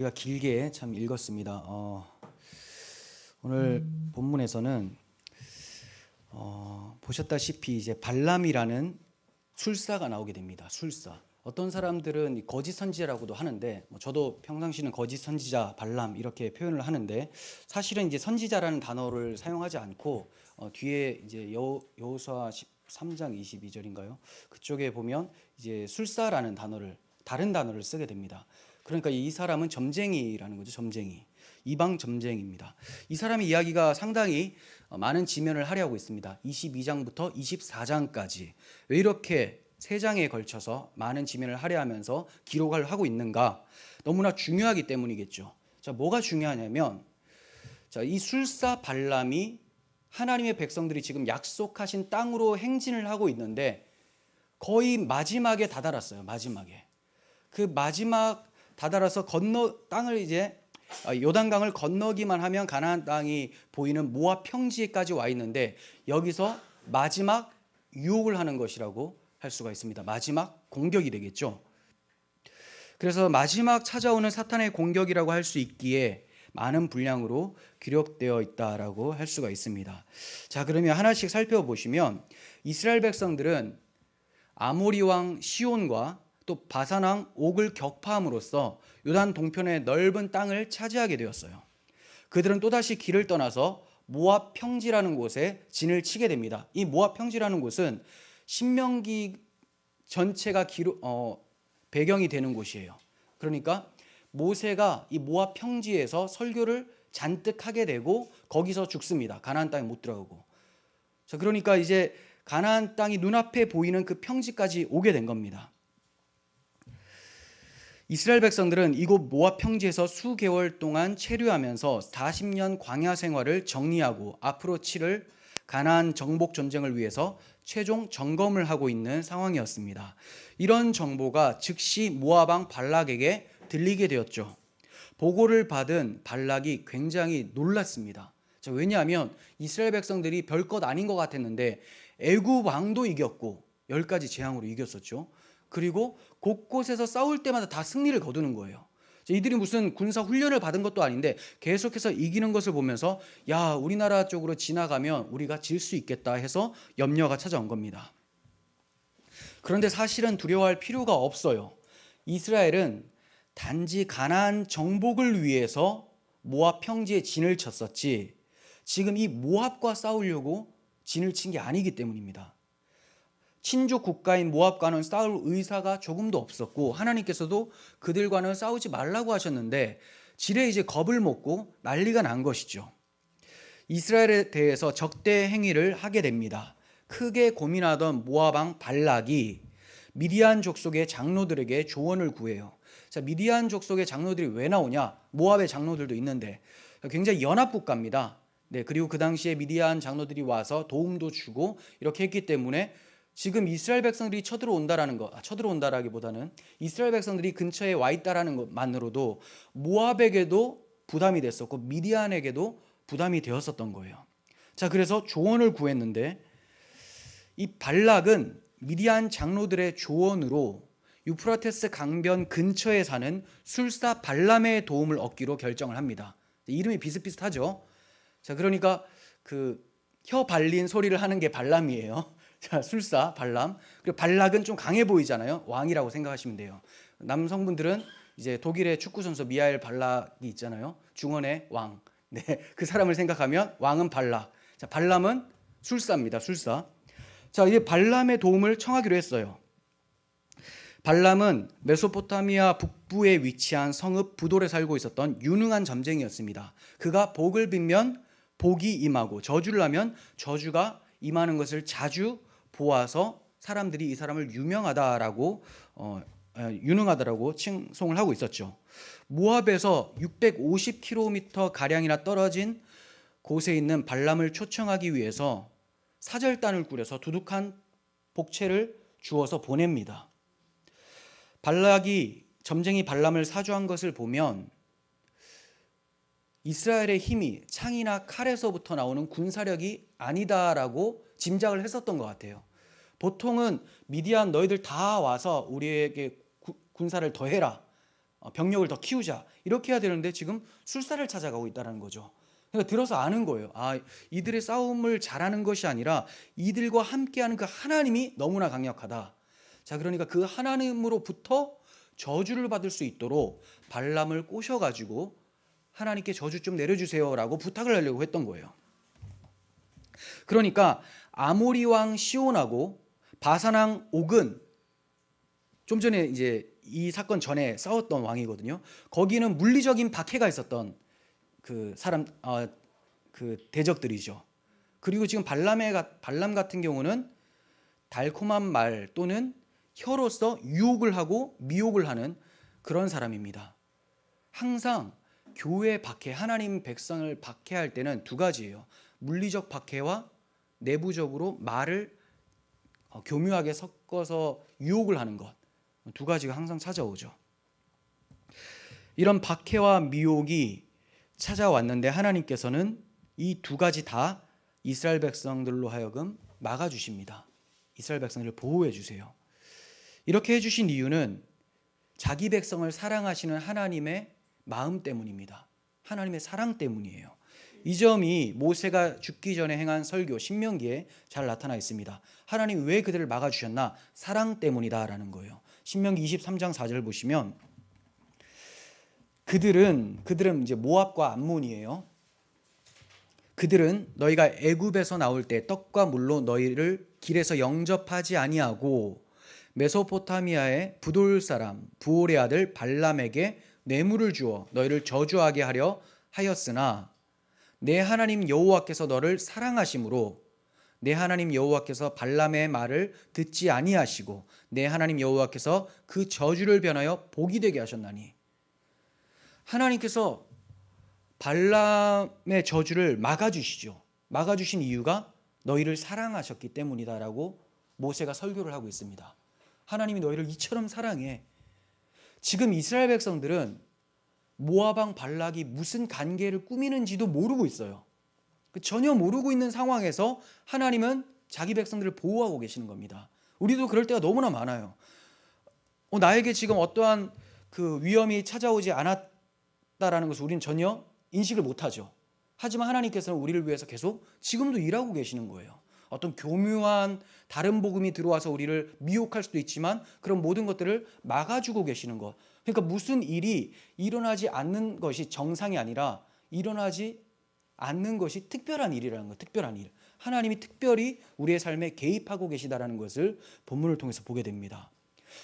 우리가 길게 참 읽었습니다. 오늘 본문에서는 보셨다시피 이제 발람이라는 술사가 나오게 됩니다. 술사. 어떤 사람들은 이 거짓 선지자라고도 하는데, 저도 평상시는 거짓 선지자 발람 이렇게 표현을 하는데, 사실은 이제 선지자라는 단어를 사용하지 않고 뒤에 이제 여호수아 13장 22절인가요? 그쪽에 보면 이제 술사라는 단어를, 다른 단어를 쓰게 됩니다. 그러니까 이 사람은 점쟁이라는 거죠. 점쟁이. 이방 점쟁이입니다. 이 사람의 이야기가 상당히 많은 지면을 할애하고 있습니다. 22장부터 24장까지. 왜 이렇게 세 장에 걸쳐서 많은 지면을 할애하면서 기록을 하고 있는가? 너무나 중요하기 때문이겠죠. 자, 뭐가 중요하냐면, 자, 이 술사 발람이 하나님의 백성들이 지금 약속하신 땅으로 행진을 하고 있는데 거의 마지막에 다다랐어요. 마지막에. 그 마지막 다다라서 땅을 이제 요단강을 건너기만 하면 가나안 땅이 보이는 모압 평지에까지 와 있는데, 여기서 마지막 유혹을 하는 것이라고 할 수가 있습니다. 마지막 공격이 되겠죠. 그래서 마지막 찾아오는 사탄의 공격이라고 할 수 있기에 많은 분량으로 기록되어 있다라고 할 수가 있습니다. 자, 그러면 하나씩 살펴보시면, 이스라엘 백성들은 아모리 왕 시온과 또 바산 왕 옥을 격파함으로써 요단 동편의 넓은 땅을 차지하게 되었어요. 그들은 또다시 길을 떠나서 모압 평지라는 곳에 진을 치게 됩니다. 이 모압 평지라는 곳은 신명기 전체가 배경이 되는 곳이에요. 그러니까 모세가 이 모압 평지에서 설교를 잔뜩 하게 되고 거기서 죽습니다. 가나안 땅에 못 들어가고. 자, 그러니까 이제 가나안 땅이 눈앞에 보이는 그 평지까지 오게 된 겁니다. 이스라엘 백성들은 이곳 모압 평지에서 수개월 동안 체류하면서 40년 광야 생활을 정리하고 앞으로 치를 가나안 정복 전쟁을 위해서 최종 점검을 하고 있는 상황이었습니다. 이런 정보가 즉시 모압 왕 발락에게 들리게 되었죠. 보고를 받은 발락이 굉장히 놀랐습니다. 왜냐하면 이스라엘 백성들이 별것 아닌 것 같았는데 애굽 왕도 이겼고 10가지 재앙으로 이겼었죠. 그리고 곳곳에서 싸울 때마다 다 승리를 거두는 거예요. 이들이 무슨 군사 훈련을 받은 것도 아닌데 계속해서 이기는 것을 보면서, 야, 우리나라 쪽으로 지나가면 우리가 질 수 있겠다 해서 염려가 찾아온 겁니다. 그런데 사실은 두려워할 필요가 없어요. 이스라엘은 단지 가나안 정복을 위해서 모압 평지에 진을 쳤었지, 지금 이 모압과 싸우려고 진을 친 게 아니기 때문입니다. 친족 국가인 모압과는 싸울 의사가 조금도 없었고, 하나님께서도 그들과는 싸우지 말라고 하셨는데 지레 이제 겁을 먹고 난리가 난 것이죠. 이스라엘에 대해서 적대 행위를 하게 됩니다. 크게 고민하던 모압 왕 발락이 미디안 족속의 장로들에게 조언을 구해요. 자, 미디안 족속의 장로들이 왜 나오냐? 모압의 장로들도 있는데 굉장히 연합 국가입니다. 네, 그리고 그 당시에 미디안 장로들이 와서 도움도 주고 이렇게 했기 때문에 지금 이스라엘 백성들이 쳐들어온다라기보다는 이스라엘 백성들이 근처에 와 있다라는 것만으로도 모압에게도 부담이 됐었고 미디안에게도 부담이 되었었던 거예요. 자, 그래서 조언을 구했는데 이 발락은 미디안 장로들의 조언으로 유프라테스 강변 근처에 사는 술사 발람의 도움을 얻기로 결정을 합니다. 이름이 비슷비슷하죠. 자, 그러니까 그 혀 발린 소리를 하는 게 발람이에요. 자, 술사 발람. 그리고 발락은 좀 강해 보이잖아요. 왕이라고 생각하시면 돼요. 남성분들은 이제 독일의 축구 선수 미하엘 발락이 있잖아요. 중원의 왕. 네, 그 사람을 생각하면 왕은 발락. 자, 발람은 술사입니다. 술사. 자, 이제 발람의 도움을 청하기로 했어요. 발람은 메소포타미아 북부에 위치한 성읍 부돌에 살고 있었던 유능한 점쟁이였습니다. 그가 복을 빌면 복이 임하고 저주를 하면 저주가 임하는 것을 자주 보아서 사람들이 이 사람을 유능하다라고 칭송을 하고 있었죠. 모압에서 650km 가량이나 떨어진 곳에 있는 발람을 초청하기 위해서 사절단을 꾸려서 두둑한 복채를 주어서 보냅니다. 발락이 점쟁이 발람을 사주한 것을 보면 이스라엘의 힘이 창이나 칼에서부터 나오는 군사력이 아니다라고 짐작을 했었던 것 같아요. 보통은 미디안 너희들 다 와서 우리에게 군사를 더해라, 병력을 더 키우자 이렇게 해야 되는데 지금 술사를 찾아가고 있다는 거죠. 그러니까 들어서 아는 거예요. 이들의 싸움을 잘하는 것이 아니라 이들과 함께하는 그 하나님이 너무나 강력하다. 자, 그러니까 그 하나님으로부터 저주를 받을 수 있도록 발람을 꼬셔가지고 하나님께 저주 좀 내려주세요라고 부탁을 하려고 했던 거예요. 그러니까 아모리 왕 시온하고 바산 왕 옥은 좀 전에 이제 이 사건 전에 싸웠던 왕이거든요. 거기는 물리적인 박해가 있었던 그 사람 그 대적들이죠. 그리고 지금 발람 같은 경우는 달콤한 말 또는 혀로서 유혹을 하고 미혹을 하는 그런 사람입니다. 항상 교회 박해, 하나님 백성을 박해할 때는 두 가지예요. 물리적 박해와 내부적으로 말을 교묘하게 섞어서 유혹을 하는 것. 두 가지가 항상 찾아오죠. 이런 박해와 미혹이 찾아왔는데 하나님께서는 이 두 가지 다 이스라엘 백성들로 하여금 막아주십니다. 이스라엘 백성들을 보호해 주세요. 이렇게 해주신 이유는 자기 백성을 사랑하시는 하나님의 마음 때문입니다. 하나님의 사랑 때문이에요. 이 점이 모세가 죽기 전에 행한 설교 신명기에 잘 나타나 있습니다. 하나님 왜 그들을 막아주셨나? 사랑 때문이다라는 거예요. 신명기 23장 4절 보시면 그들은 이제 모압과 암몬이에요. 그들은 너희가 애굽에서 나올 때 떡과 물로 너희를 길에서 영접하지 아니하고 메소포타미아의 부돌 사람 부올의 아들 발람에게 뇌물을 주어 너희를 저주하게 하려 하였으나 내 하나님 여호와께서 너를 사랑하심으로 내 하나님 여호와께서 발람의 말을 듣지 아니하시고 내 하나님 여호와께서 그 저주를 변하여 복이 되게 하셨나니. 하나님께서 발람의 저주를 막아주시죠. 막아주신 이유가 너희를 사랑하셨기 때문이다라고 모세가 설교를 하고 있습니다. 하나님이 너희를 이처럼 사랑해. 지금 이스라엘 백성들은 모압왕 발락이 무슨 관계를 꾸미는지도 모르고 있어요. 전혀 모르고 있는 상황에서 하나님은 자기 백성들을 보호하고 계시는 겁니다. 우리도 그럴 때가 너무나 많아요. 나에게 지금 어떠한 그 위험이 찾아오지 않았다라는 것을 우리는 전혀 인식을 못하죠. 하지만 하나님께서는 우리를 위해서 계속 지금도 일하고 계시는 거예요. 어떤 교묘한 다른 복음이 들어와서 우리를 미혹할 수도 있지만 그런 모든 것들을 막아주고 계시는 것. 그러니까 무슨 일이 일어나지 않는 것이 정상이 아니라 일어나지 않는 것이 특별한 일이라는 것. 특별한 일. 하나님이 특별히 우리의 삶에 개입하고 계시다라는 것을 본문을 통해서 보게 됩니다.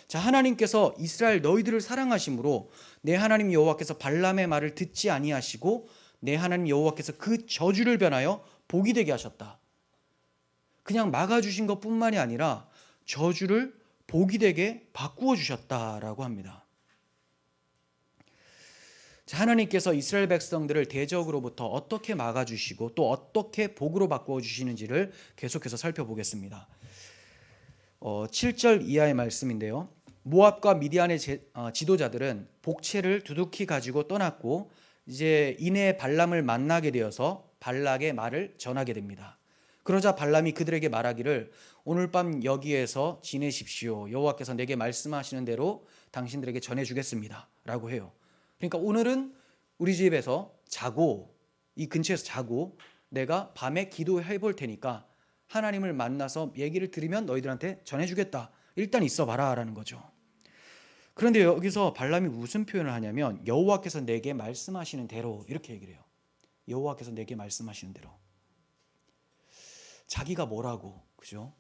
자, 하나님께서 이스라엘 너희들을 사랑하심으로 내 하나님 여호와께서 발람의 말을 듣지 아니하시고 내 하나님 여호와께서 그 저주를 변하여 복이 되게 하셨다. 그냥 막아주신 것뿐만이 아니라 저주를 복이 되게 바꾸어 주셨다라고 합니다. 자, 하나님께서 이스라엘 백성들을 대적으로부터 어떻게 막아주시고 또 어떻게 복으로 바꾸어 주시는지를 계속해서 살펴보겠습니다. 7절 이하의 말씀인데요. 모압과 미디안의 지도자들은 복채를 두둑히 가지고 떠났고 이제 이내 발람을 만나게 되어서 발락의 말을 전하게 됩니다. 그러자 발람이 그들에게 말하기를 오늘 밤 여기에서 지내십시오. 여호와께서 내게 말씀하시는 대로 당신들에게 전해주겠습니다 라고 해요. 그러니까 오늘은 우리 집에서 자고 이 근처에서 자고 내가 밤에 기도해 볼 테니까 하나님을 만나서 얘기를 들으면 너희들한테 전해주겠다. 일단 있어봐라 라는 거죠. 그런데 여기서 발람이 무슨 표현을 하냐면 여호와께서 내게 말씀하시는 대로 이렇게 얘기를 해요. 여호와께서 내게 말씀하시는 대로. 자기가 뭐라고, 그죠?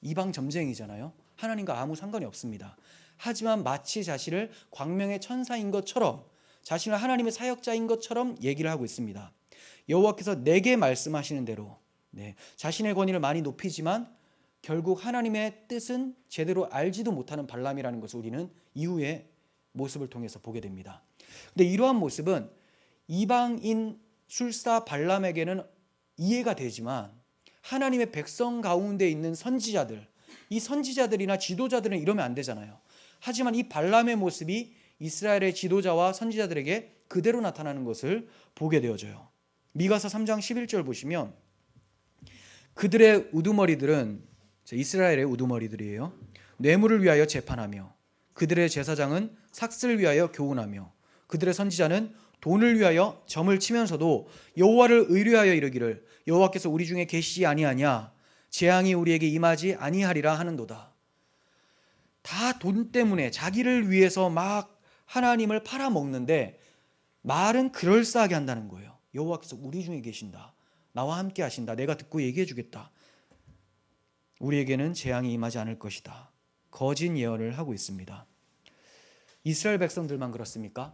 이방 점쟁이잖아요. 하나님과 아무 상관이 없습니다. 하지만 마치 자신을 광명의 천사인 것처럼 자신을 하나님의 사역자인 것처럼 얘기를 하고 있습니다. 여호와께서 내게 말씀하시는 대로 자신의 권위를 많이 높이지만 결국 하나님의 뜻은 제대로 알지도 못하는 발람이라는 것을 우리는 이후의 모습을 통해서 보게 됩니다. 근데 이러한 모습은 이방인 술사 발람에게는 이해가 되지만 하나님의 백성 가운데 있는 선지자들, 이 선지자들이나 지도자들은 이러면 안 되잖아요. 하지만 이 발람의 모습이 이스라엘의 지도자와 선지자들에게 그대로 나타나는 것을 보게 되어져요. 미가서 3장 11절 보시면 그들의 우두머리들은 이스라엘의 우두머리들이에요. 뇌물을 위하여 재판하며 그들의 제사장은 삭슬 위하여 교훈하며 그들의 선지자는 돈을 위하여 점을 치면서도 여호와를 의뢰하여 이르기를 여호와께서 우리 중에 계시지 아니하냐 재앙이 우리에게 임하지 아니하리라 하는도다. 다 돈 때문에 자기를 위해서 막 하나님을 팔아먹는데 말은 그럴싸하게 한다는 거예요. 여호와께서 우리 중에 계신다. 나와 함께 하신다. 내가 듣고 얘기해 주겠다. 우리에게는 재앙이 임하지 않을 것이다. 거짓 예언을 하고 있습니다. 이스라엘 백성들만 그렇습니까?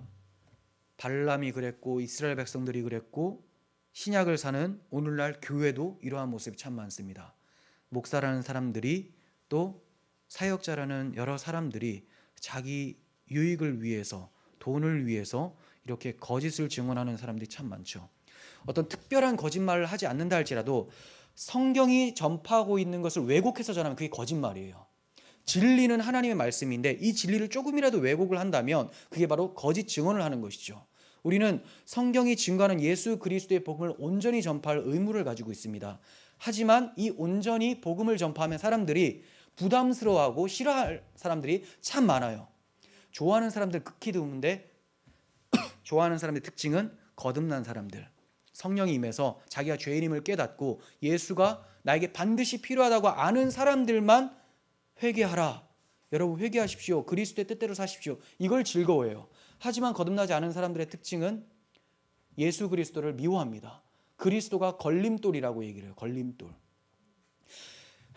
발람이 그랬고 이스라엘 백성들이 그랬고 신약을 사는 오늘날 교회도 이러한 모습이 참 많습니다. 목사라는 사람들이 또 사역자라는 여러 사람들이 자기 유익을 위해서 돈을 위해서 이렇게 거짓을 증언하는 사람들이 참 많죠. 어떤 특별한 거짓말을 하지 않는다 할지라도 성경이 전파하고 있는 것을 왜곡해서 전하면 그게 거짓말이에요. 진리는 하나님의 말씀인데 이 진리를 조금이라도 왜곡을 한다면 그게 바로 거짓 증언을 하는 것이죠. 우리는 성경이 증거하는 예수 그리스도의 복음을 온전히 전파할 의무를 가지고 있습니다. 하지만 이 온전히 복음을 전파하면 사람들이 부담스러워하고 싫어할 사람들이 참 많아요. 좋아하는 사람들 극히 드문데 좋아하는 사람의 특징은 거듭난 사람들, 성령이 임해서 자기가 죄인임을 깨닫고 예수가 나에게 반드시 필요하다고 아는 사람들만 회개하라. 여러분 회개하십시오. 그리스도의 뜻대로 사십시오. 이걸 즐거워해요. 하지만 거듭나지 않은 사람들의 특징은 예수 그리스도를 미워합니다. 그리스도가 걸림돌이라고 얘기를 해요. 걸림돌.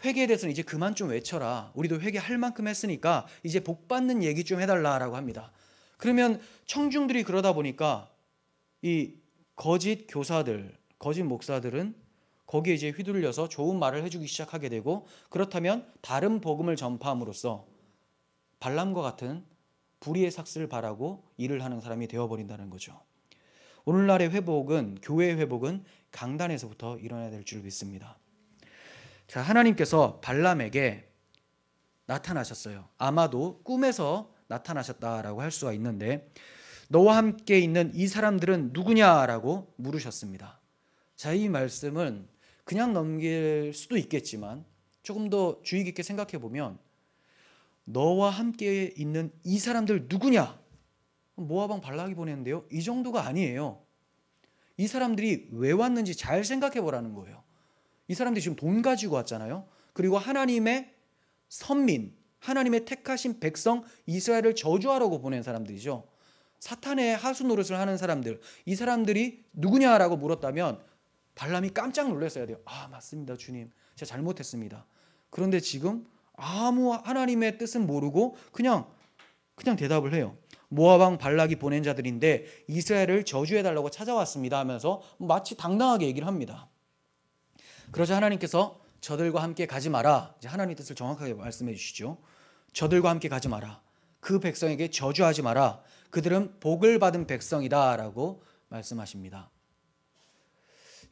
회개에 대해서는 이제 그만 좀 외쳐라. 우리도 회개할 만큼 했으니까 이제 복 받는 얘기 좀 해달라라고 합니다. 그러면 청중들이 그러다 보니까 이 거짓 교사들, 거짓 목사들은 거기에 이제 휘둘려서 좋은 말을 해주기 시작하게 되고 그렇다면 다른 복음을 전파함으로써 발람과 같은 불의의 삭슬을 바라고 일을 하는 사람이 되어버린다는 거죠. 오늘날의 회복은 교회의 회복은 강단에서부터 일어나야 될 줄 믿습니다. 자, 하나님께서 발람에게 나타나셨어요. 아마도 꿈에서 나타나셨다라고 할 수가 있는데 너와 함께 있는 이 사람들은 누구냐라고 물으셨습니다. 자, 이 말씀은 그냥 넘길 수도 있겠지만 조금 더 주의 깊게 생각해 보면 너와 함께 있는 이 사람들 누구냐? 모압 왕 발락이 보냈는데요. 이 정도가 아니에요. 이 사람들이 왜 왔는지 잘 생각해 보라는 거예요. 이 사람들이 지금 돈 가지고 왔잖아요. 그리고 하나님의 선민, 하나님의 택하신 백성 이스라엘을 저주하라고 보낸 사람들이죠. 사탄의 하수 노릇을 하는 사람들, 이 사람들이 누구냐라고 물었다면 발람이 깜짝 놀랐어야 돼요. 아, 맞습니다, 주님. 제가 잘못했습니다. 그런데 지금 아무 하나님의 뜻은 모르고 그냥 대답을 해요. 모압 왕 발락이 보낸 자들인데 이스라엘을 저주해달라고 찾아왔습니다 하면서 마치 당당하게 얘기를 합니다. 그러자 하나님께서 저들과 함께 가지 마라. 이제 하나님 뜻을 정확하게 말씀해 주시죠. 저들과 함께 가지 마라. 그 백성에게 저주하지 마라. 그들은 복을 받은 백성이다 라고 말씀하십니다.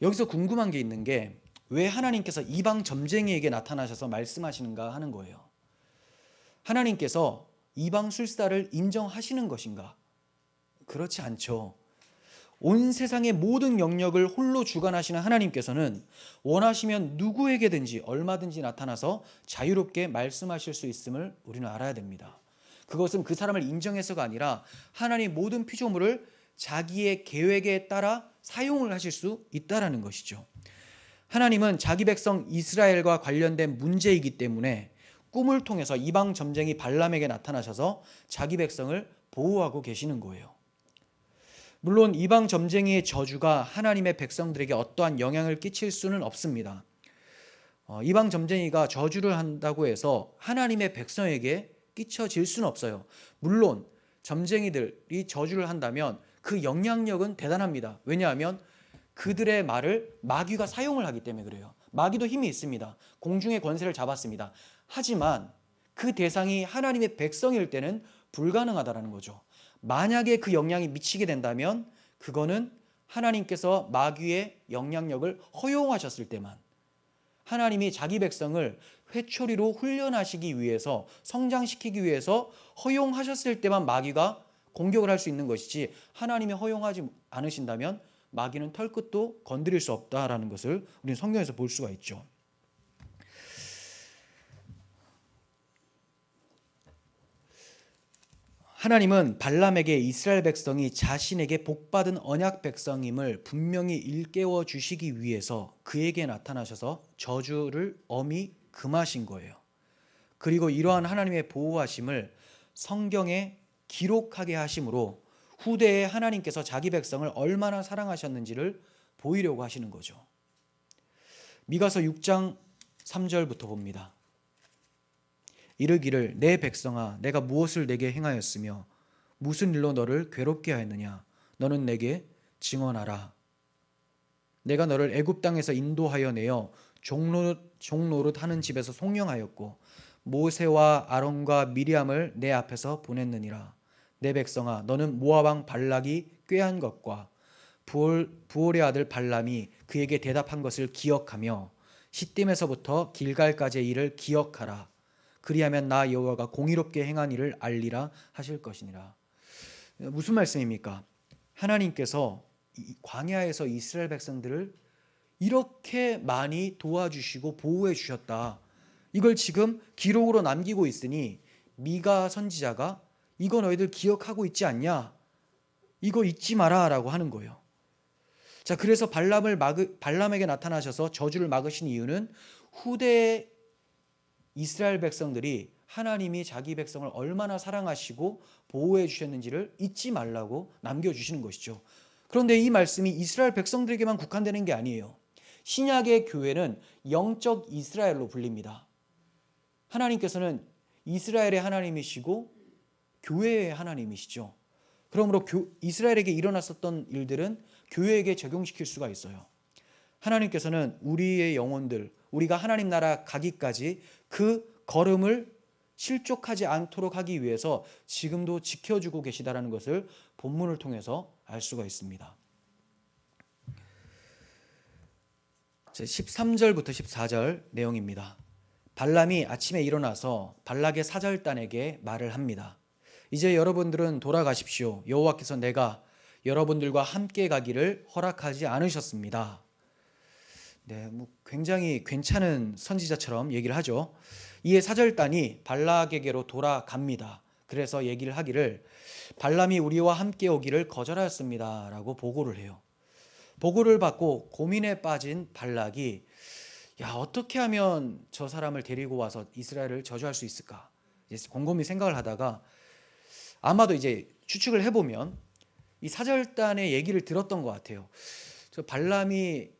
여기서 궁금한 게 있는 게 왜 하나님께서 이방 점쟁이에게 나타나셔서 말씀하시는가 하는 거예요. 하나님께서 이방 술사를 인정하시는 것인가? 그렇지 않죠. 온 세상의 모든 영역을 홀로 주관하시는 하나님께서는 원하시면 누구에게든지 얼마든지 나타나서 자유롭게 말씀하실 수 있음을 우리는 알아야 됩니다. 그것은 그 사람을 인정해서가 아니라 하나님 모든 피조물을 자기의 계획에 따라 사용을 하실 수 있다라는 것이죠. 하나님은 자기 백성 이스라엘과 관련된 문제이기 때문에 꿈을 통해서 이방 점쟁이 발람에게 나타나셔서 자기 백성을 보호하고 계시는 거예요. 물론 이방 점쟁이의 저주가 하나님의 백성들에게 어떠한 영향을 끼칠 수는 없습니다. 이방 점쟁이가 저주를 한다고 해서 하나님의 백성에게 끼쳐질 수는 없어요. 물론 점쟁이들이 저주를 한다면 그 영향력은 대단합니다. 왜냐하면 그들의 말을 마귀가 사용을 하기 때문에 그래요. 마귀도 힘이 있습니다. 공중의 권세를 잡았습니다. 하지만 그 대상이 하나님의 백성일 때는 불가능하다는 거죠. 만약에 그 영향이 미치게 된다면 그거는 하나님께서 마귀의 영향력을 허용하셨을 때만, 하나님이 자기 백성을 회초리로 훈련하시기 위해서, 성장시키기 위해서 허용하셨을 때만 마귀가 공격을 할 수 있는 것이지, 하나님이 허용하지 않으신다면 마귀는 털끝도 건드릴 수 없다라는 것을 우리는 성경에서 볼 수가 있죠. 하나님은 발람에게 이스라엘 백성이 자신에게 복받은 언약 백성임을 분명히 일깨워 주시기 위해서 그에게 나타나셔서 저주를 엄히 금하신 거예요. 그리고 이러한 하나님의 보호하심을 성경에 기록하게 하심으로 후대에 하나님께서 자기 백성을 얼마나 사랑하셨는지를 보이려고 하시는 거죠. 미가서 6장 3절부터 봅니다. 이르기를 내 백성아 내가 무엇을 내게 행하였으며 무슨 일로 너를 괴롭게 하였느냐 너는 내게 증언하라. 내가 너를 애굽 땅에서 인도하여 내어 종노릇 하는 집에서 송영하였고 모세와 아론과 미리암을 내 앞에서 보냈느니라. 내 백성아 너는 모압 왕 발락이 꾀한 것과 부올의 아들 발람이 그에게 대답한 것을 기억하며 시딤에서부터 길갈까지의 일을 기억하라. 그리하면 나 여호와가 공의롭게 행한 일을 알리라 하실 것이니라. 무슨 말씀입니까? 하나님께서 광야에서 이스라엘 백성들을 이렇게 많이 도와주시고 보호해 주셨다. 이걸 지금 기록으로 남기고 있으니 미가 선지자가 이거 너희들 기억하고 있지 않냐? 이거 잊지 마라 라고 하는 거예요. 자, 그래서 발람에게 나타나셔서 저주를 막으신 이유는 후대의 이스라엘 백성들이 하나님이 자기 백성을 얼마나 사랑하시고 보호해 주셨는지를 잊지 말라고 남겨주시는 것이죠. 그런데 이 말씀이 이스라엘 백성들에게만 국한되는 게 아니에요. 신약의 교회는 영적 이스라엘로 불립니다. 하나님께서는 이스라엘의 하나님이시고 교회의 하나님이시죠. 그러므로 이스라엘에게 일어났었던 일들은 교회에게 적용시킬 수가 있어요. 하나님께서는 우리의 영혼들, 우리가 하나님 나라 가기까지 그 걸음을 실족하지 않도록 하기 위해서 지금도 지켜주고 계시다라는 것을 본문을 통해서 알 수가 있습니다. 13절부터 14절 내용입니다. 발람이 아침에 일어나서 발락의 사절단에게 말을 합니다. 이제 여러분들은 돌아가십시오. 여호와께서 내가 여러분들과 함께 가기를 허락하지 않으셨습니다. 네, 굉장히 괜찮은 선지자처럼 얘기를 하죠. 이에 사절단이 발락에게로 돌아갑니다. 그래서 얘기를 하기를 발람이 우리와 함께 오기를 거절하였습니다 라고 보고를 해요. 보고를 받고 고민에 빠진 발락이 어떻게 하면 저 사람을 데리고 와서 이스라엘을 저주할 수 있을까? 이제 곰곰이 생각을 하다가 아마도 이제 추측을 해보면 이 사절단의 얘기를 들었던 것 같아요. 저 발람이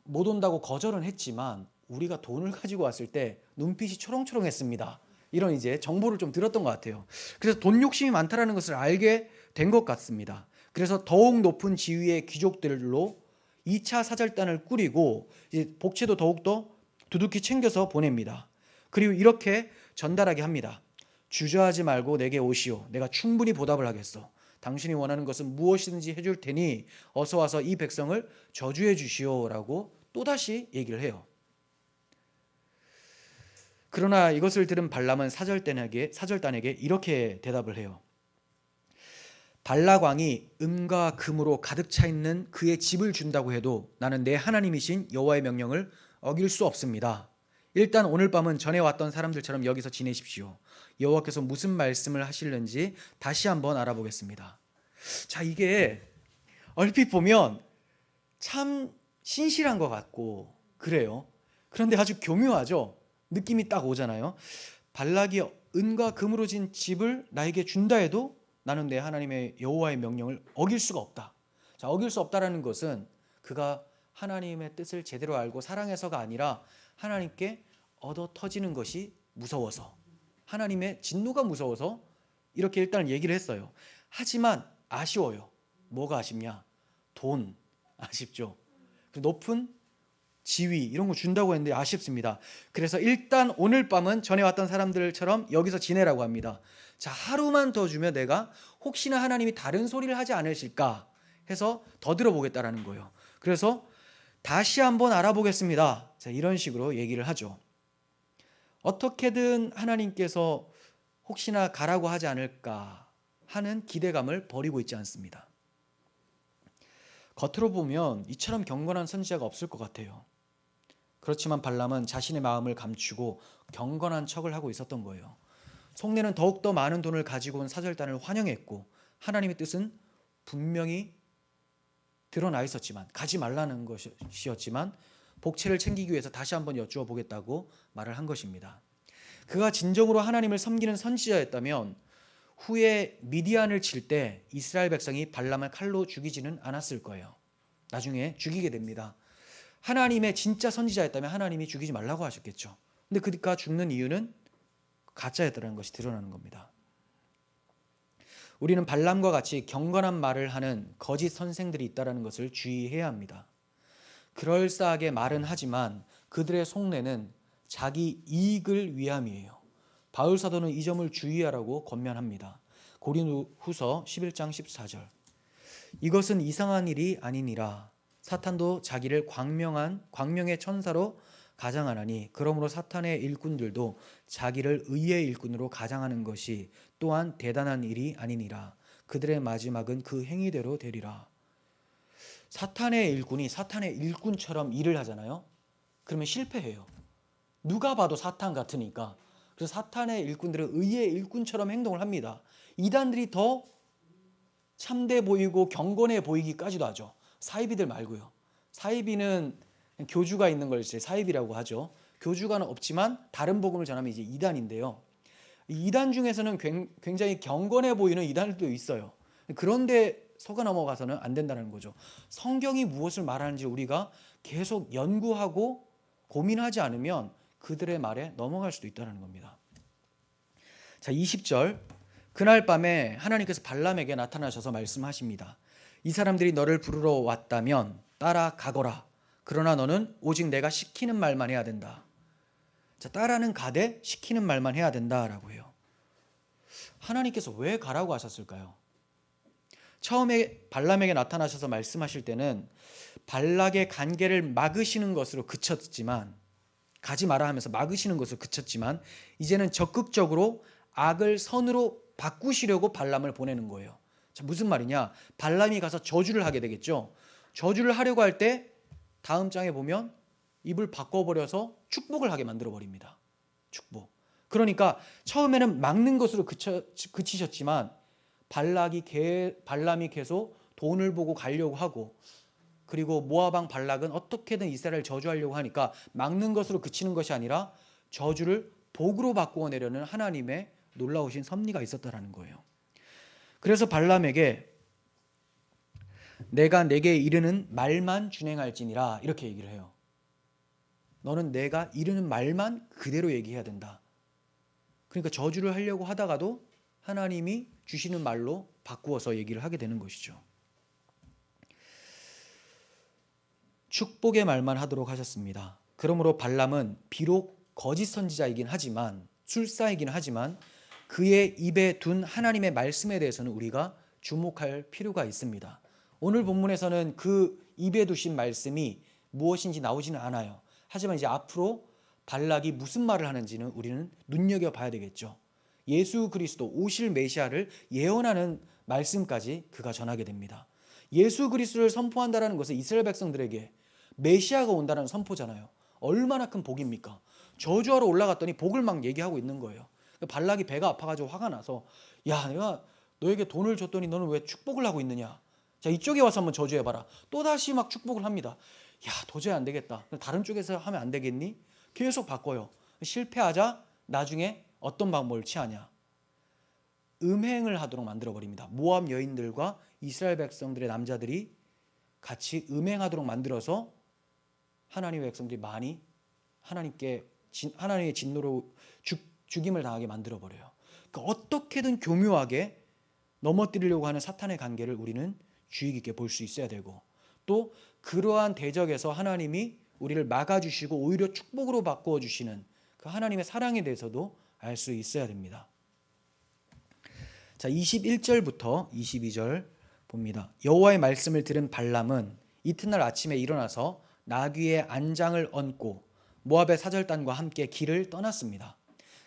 못 온다고 거절은 했지만 우리가 돈을 가지고 왔을 때 눈빛이 초롱초롱했습니다. 이런 이제 정보를 좀 들었던 것 같아요. 그래서 돈 욕심이 많다라는 것을 알게 된 것 같습니다. 그래서 더욱 높은 지위의 귀족들로 2차 사절단을 꾸리고 이제 복채도 더욱더 두둑히 챙겨서 보냅니다. 그리고 이렇게 전달하게 합니다. 주저하지 말고 내게 오시오. 내가 충분히 보답을 하겠어. 당신이 원하는 것은 무엇이든지 해줄 테니 어서 와서 이 백성을 저주해 주시오라고 또다시 얘기를 해요. 그러나 이것을 들은 발람은 사절단에게 이렇게 대답을 해요. 발락 왕이 은과 금으로 가득 차 있는 그의 집을 준다고 해도 나는 내 하나님이신 여호와의 명령을 어길 수 없습니다. 일단 오늘 밤은 전에 왔던 사람들처럼 여기서 지내십시오. 여호와께서 무슨 말씀을 하실는지 다시 한번 알아보겠습니다. 자, 이게 얼핏 보면 참 신실한 것 같고 그래요. 그런데 아주 교묘하죠. 느낌이 딱 오잖아요. 발락이 은과 금으로 진 집을 나에게 준다 해도 나는 내 하나님의 여호와의 명령을 어길 수가 없다. 자, 어길 수 없다라는 것은 그가 하나님의 뜻을 제대로 알고 사랑해서가 아니라 하나님께 얻어 터지는 것이 무서워서, 하나님의 진노가 무서워서 이렇게 일단 얘기를 했어요. 하지만 아쉬워요. 뭐가 아쉽냐? 돈 아쉽죠. 높은 지위 이런 거 준다고 했는데 아쉽습니다. 그래서 일단 오늘 밤은 전에 왔던 사람들처럼 여기서 지내라고 합니다. 자, 하루만 더 주면 내가 혹시나 하나님이 다른 소리를 하지 않으실까 해서 더 들어보겠다라는 거예요. 그래서 다시 한번 알아보겠습니다. 자, 이런 식으로 얘기를 하죠. 어떻게든 하나님께서 혹시나 가라고 하지 않을까 하는 기대감을 버리고 있지 않습니다. 겉으로 보면 이처럼 경건한 선지자가 없을 것 같아요. 그렇지만 발람은 자신의 마음을 감추고 경건한 척을 하고 있었던 거예요. 속내는 더욱더 많은 돈을 가지고 온 사절단을 환영했고 하나님의 뜻은 분명히 드러나 있었지만, 가지 말라는 것이었지만 복채를 챙기기 위해서 다시 한번 여쭈어 보겠다고 말을 한 것입니다. 그가 진정으로 하나님을 섬기는 선지자였다면 후에 미디안을 칠 때 이스라엘 백성이 발람을 칼로 죽이지는 않았을 거예요. 나중에 죽이게 됩니다. 하나님의 진짜 선지자였다면 하나님이 죽이지 말라고 하셨겠죠. 근데 그가 죽는 이유는 가짜였다는 것이 드러나는 겁니다. 우리는 발람과 같이 경건한 말을 하는 거짓 선생들이 있다는 것을 주의해야 합니다. 그럴싸하게 말은 하지만 그들의 속내는 자기 이익을 위함이에요. 바울 사도는 이 점을 주의하라고 권면합니다. 고린도후서 11장 14절. 이것은 이상한 일이 아니니라. 사탄도 자기를 광명의 천사로 가장하나니 그러므로 사탄의 일꾼들도 자기를 의의 일꾼으로 가장하는 것이 또한 대단한 일이 아니니라. 그들의 마지막은 그 행위대로 되리라. 사탄의 일꾼이 사탄의 일꾼처럼 일을 하잖아요. 그러면 실패해요. 누가 봐도 사탄 같으니까. 그래서 사탄의 일꾼들은 의의 일꾼처럼 행동을 합니다. 이단들이 더 참돼 보이고 경건해 보이기까지도 하죠. 사이비들 말고요. 사이비는 교주가 있는 걸 이제 사이비라고 하죠. 교주가 없지만 다른 복음을 전하면 이제 이단인데요. 이단 중에서는 굉장히 경건해 보이는 이단들도 있어요. 그런데 속아 넘어가서는 안 된다는 거죠. 성경이 무엇을 말하는지 우리가 계속 연구하고 고민하지 않으면 그들의 말에 넘어갈 수도 있다는 겁니다. 자, 20절. 그날 밤에 하나님께서 발람에게 나타나셔서 말씀하십니다. 이 사람들이 너를 부르러 왔다면 따라가거라. 그러나 너는 오직 내가 시키는 말만 해야 된다. 자, 따라는 가되 시키는 말만 해야 된다라고 해요. 하나님께서 왜 가라고 하셨을까요? 처음에 발람에게 나타나셔서 말씀하실 때는 발락의 간계를 막으시는 것으로 그쳤지만, 가지 마라 하면서 막으시는 것으로 그쳤지만, 이제는 적극적으로 악을 선으로 바꾸시려고 발람을 보내는 거예요. 자, 무슨 말이냐? 발람이 가서 저주를 하게 되겠죠. 저주를 하려고 할 때 다음 장에 보면 입을 바꿔버려서 축복을 하게 만들어 버립니다. 축복. 그러니까 처음에는 막는 것으로 그치셨지만 발람이 계속 돈을 보고 가려고 하고, 그리고 모압왕 발락은 어떻게든 이스라엘을 저주하려고 하니까 막는 것으로 그치는 것이 아니라 저주를 복으로 바꾸어 내려는 하나님의 놀라우신 섭리가 있었다라는 거예요. 그래서 발람에게 내가 내게 이르는 말만 준행할지니라 이렇게 얘기를 해요. 너는 내가 이르는 말만 그대로 얘기해야 된다. 그러니까 저주를 하려고 하다가도 하나님이 주시는 말로 바꾸어서 얘기를 하게 되는 것이죠. 축복의 말만 하도록 하셨습니다. 그러므로 발람은 비록 거짓 선지자이긴 하지만, 술사이긴 하지만 그의 입에 둔 하나님의 말씀에 대해서는 우리가 주목할 필요가 있습니다. 오늘 본문에서는 그 입에 두신 말씀이 무엇인지 나오지는 않아요. 하지만 이제 앞으로 발락이 무슨 말을 하는지는 우리는 눈여겨봐야 되겠죠. 예수 그리스도 오실 메시아를 예언하는 말씀까지 그가 전하게 됩니다. 예수 그리스도를 선포한다는 것은 이스라엘 백성들에게 메시아가 온다는 선포잖아요. 얼마나 큰 복입니까? 저주하러 올라갔더니 복을 막 얘기하고 있는 거예요. 발락이 배가 아파가지고 화가 나서, 야, 내가 너에게 돈을 줬더니 너는 왜 축복을 하고 있느냐? 자, 이쪽에 와서 한번 저주해봐라. 또다시 막 축복을 합니다. 야, 도저히 안 되겠다. 다른 쪽에서 하면 안 되겠니? 계속 바꿔요. 실패하자 나중에 어떤 방법을 취하냐? 음행을 하도록 만들어버립니다. 모압 여인들과 이스라엘 백성들의 남자들이 같이 음행하도록 만들어서 하나님의 백성들이 많이 하나님의 진노로 죽임을 당하게 만들어버려요. 그러니까 어떻게든 교묘하게 넘어뜨리려고 하는 사탄의 관계를 우리는 주의 깊게 볼 수 있어야 되고, 또 그러한 대적에서 하나님이 우리를 막아주시고 오히려 축복으로 바꾸어 주시는 그 하나님의 사랑에 대해서도 알 수 있어야 됩니다. 자, 21절부터 22절 봅니다. 여호와의 말씀을 들은 발람은 이튿날 아침에 일어나서 나귀의 안장을 얹고 모압의 사절단과 함께 길을 떠났습니다.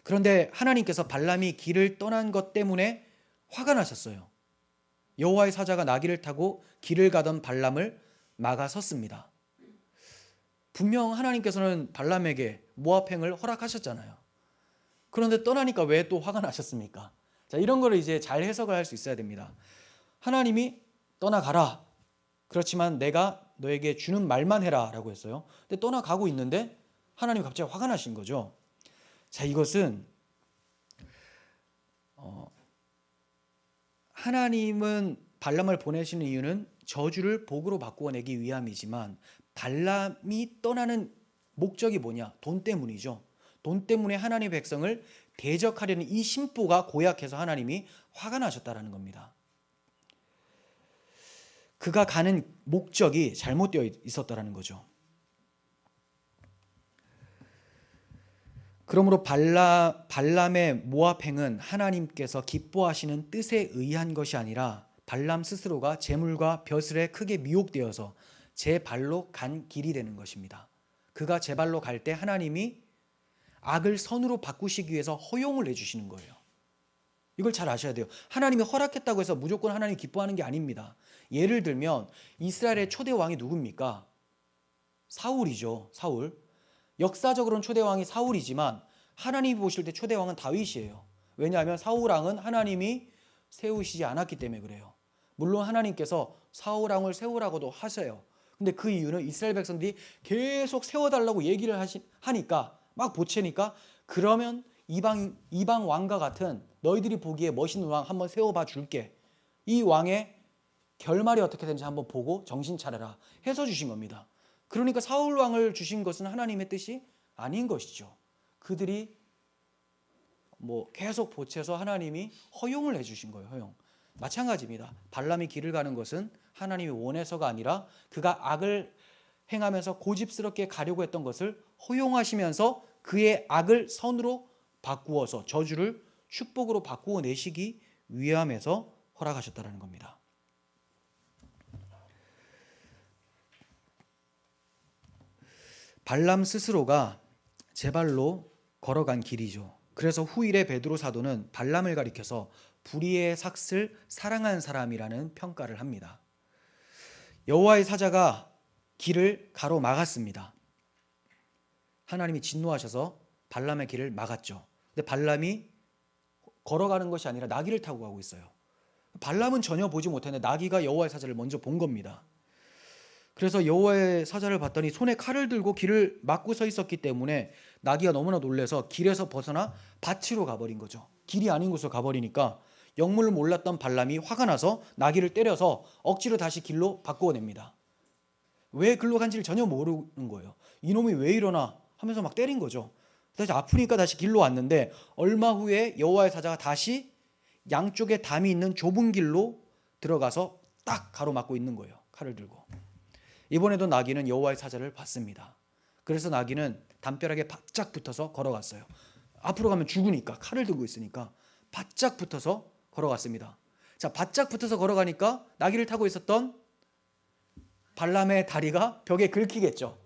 그런데 하나님께서 발람이 길을 떠난 것 때문에 화가 나셨어요. 여호와의 사자가 나귀를 타고 길을 가던 발람을 막아섰습니다. 분명 하나님께서는 발람에게 모압행을 허락하셨잖아요. 그런데 떠나니까 왜 또 화가 나셨습니까? 자, 이런 거를 이제 잘 해석을 할 수 있어야 됩니다. 하나님이 떠나가라. 그렇지만 내가 너에게 주는 말만 해라 라고 했어요. 근데 떠나가고 있는데 하나님이 갑자기 화가 나신 거죠. 자, 이것은 하나님은 발람을 보내시는 이유는 저주를 복으로 바꾸어 내기 위함이지만 발람이 떠나는 목적이 뭐냐? 돈 때문이죠. 돈 때문에 하나님의 백성을 대적하려는 이 심보가 고약해서 하나님이 화가 나셨다라는 겁니다. 그가 가는 목적이 잘못되어 있었다라는 거죠. 그러므로 발람의 모압행은 하나님께서 기뻐하시는 뜻에 의한 것이 아니라 발람 스스로가 재물과 벼슬에 크게 미혹되어서 제 발로 간 길이 되는 것입니다. 그가 제 발로 갈 때 하나님이 악을 선으로 바꾸시기 위해서 허용을 해주시는 거예요. 이걸 잘 아셔야 돼요. 하나님이 허락했다고 해서 무조건 하나님이 기뻐하는 게 아닙니다. 예를 들면 이스라엘의 초대 왕이 누굽니까? 사울이죠. 사울. 역사적으로는 초대 왕이 사울이지만 하나님이 보실 때 초대 왕은 다윗이에요. 왜냐하면 사울 왕은 하나님이 세우시지 않았기 때문에 그래요. 물론 하나님께서 사울 왕을 세우라고도 하세요. 근데 그 이유는 이스라엘 백성들이 계속 세워달라고 얘기를 하니까 막 보채니까 그러면 이방 왕과 같은 너희들이 보기에 멋있는 왕 한번 세워봐 줄게. 이 왕의 결말이 어떻게 되는지 한번 보고 정신 차려라 해서 주신 겁니다. 그러니까 사울 왕을 주신 것은 하나님의 뜻이 아닌 것이죠. 그들이 계속 보채서 하나님이 허용을 해주신 거예요. 허용. 마찬가지입니다. 발람이 길을 가는 것은 하나님이 원해서가 아니라 그가 악을 행하면서 고집스럽게 가려고 했던 것을 허용하시면서 그의 악을 선으로 바꾸어서 저주를 축복으로 바꾸어 내시기 위함에서 허락하셨다는 겁니다. 발람 스스로가 제 발로 걸어간 길이죠. 그래서 후일에 베드로 사도는 발람을 가리켜서 불의의 삭슬 사랑한 사람이라는 평가를 합니다. 여호와의 사자가 길을 가로막았습니다. 하나님이 진노하셔서 발람의 길을 막았죠. 근데 발람이 걸어가는 것이 아니라 나귀를 타고 가고 있어요. 발람은 전혀 보지 못했는데 나귀가 여호와의 사자를 먼저 본 겁니다. 그래서 여호와의 사자를 봤더니 손에 칼을 들고 길을 막고 서 있었기 때문에 나귀가 너무나 놀라서 길에서 벗어나 밭으로 가버린 거죠. 길이 아닌 곳으로 가버리니까 영문을 몰랐던 발람이 화가 나서 나귀를 때려서 억지로 다시 길로 바꾸어냅니다. 왜 글로 간지를 전혀 모르는 거예요. 이놈이 왜 이러나 하면서 막 때린 거죠. 다시 아프니까 다시 길로 왔는데 얼마 후에 여호와의 사자가 다시 양쪽에 담이 있는 좁은 길로 들어가서 딱 가로막고 있는 거예요. 칼을 들고. 이번에도 나귀는 여호와의 사자를 봤습니다. 그래서 나귀는 담벼락에 바짝 붙어서 걸어갔어요. 앞으로 가면 죽으니까 칼을 들고 있으니까 바짝 붙어서 걸어갔습니다. 자, 바짝 붙어서 걸어가니까 나귀를 타고 있었던 발람의 다리가 벽에 긁히겠죠.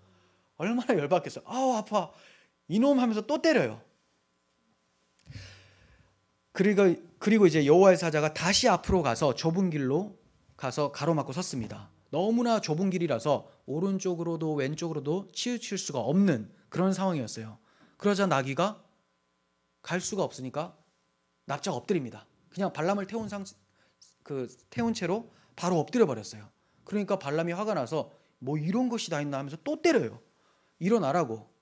얼마나 열받겠어요. 아우 아파. 이놈 하면서 또 때려요. 그리고 이제 여호와의 사자가 다시 앞으로 가서 좁은 길로 가서 가로막고 섰습니다. 너무나 좁은 길이라서 오른쪽으로도 왼쪽으로도 치우칠 수가 없는 그런 상황이었어요. 그러자 나귀가 갈 수가 없으니까 납작 엎드립니다. 그냥 발람을 태운 채로 바로 엎드려 버렸어요. 그러니까 발람이 화가 나서 뭐 이런 것이 다 있나 하면서 또 때려요. 일어나라고.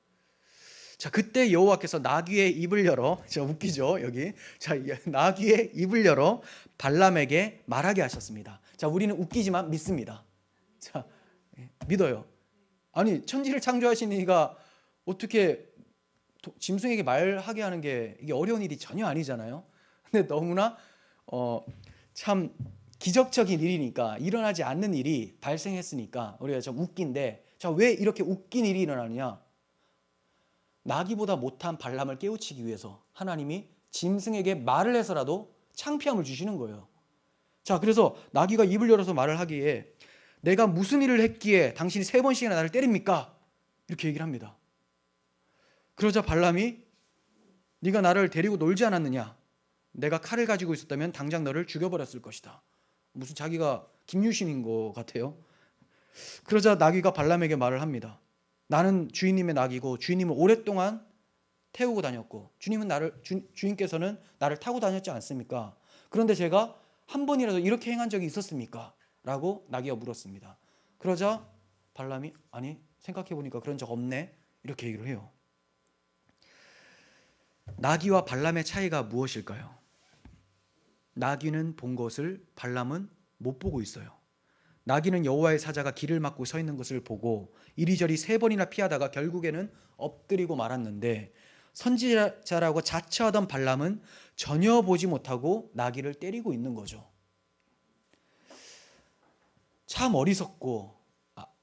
자, 그때 여호와께서 나귀의 입을 열어, 자, 웃기죠 여기. 자, 나귀의 입을 열어 발람에게 말하게 하셨습니다. 자, 우리는 웃기지만 믿습니다. 자, 믿어요. 아니, 천지를 창조하신 이가 어떻게 짐승에게 말하게 하는 게 이게 어려운 일이 전혀 아니잖아요. 근데 너무나 참 기적적인 일이니까, 일어나지 않는 일이 발생했으니까 우리가 좀 웃긴데, 자, 왜 이렇게 웃긴 일이 일어나느냐? 나귀보다 못한 발람을 깨우치기 위해서 하나님이 짐승에게 말을 해서라도 창피함을 주시는 거예요. 자, 그래서 나귀가 입을 열어서 말을 하기에 내가 무슨 일을 했기에 당신이 3번씩이나 나를 때립니까? 이렇게 얘기를 합니다. 그러자 발람이 네가 나를 데리고 놀지 않았느냐? 내가 칼을 가지고 있었다면 당장 너를 죽여버렸을 것이다. 무슨 자기가 김유신인 것 같아요. 그러자 나귀가 발람에게 말을 합니다. 나는 주인님의 나귀고 주인님을 오랫동안 태우고 다녔고 주님께서는 나를 타고 다녔지 않습니까? 그런데 제가 한 번이라도 이렇게 행한 적이 있었습니까? 라고 나귀가 물었습니다. 그러자 발람이 아니 생각해 보니까 그런 적 없네 이렇게 얘기를 해요. 나귀와 발람의 차이가 무엇일까요? 나귀는 본 것을 발람은 못 보고 있어요. 나귀는 여호와의 사자가 길을 막고 서 있는 것을 보고 이리저리 3번이나 피하다가 결국에는 엎드리고 말았는데, 선지자라고 자처하던 발람은 전혀 보지 못하고 나귀를 때리고 있는 거죠. 참 어리석고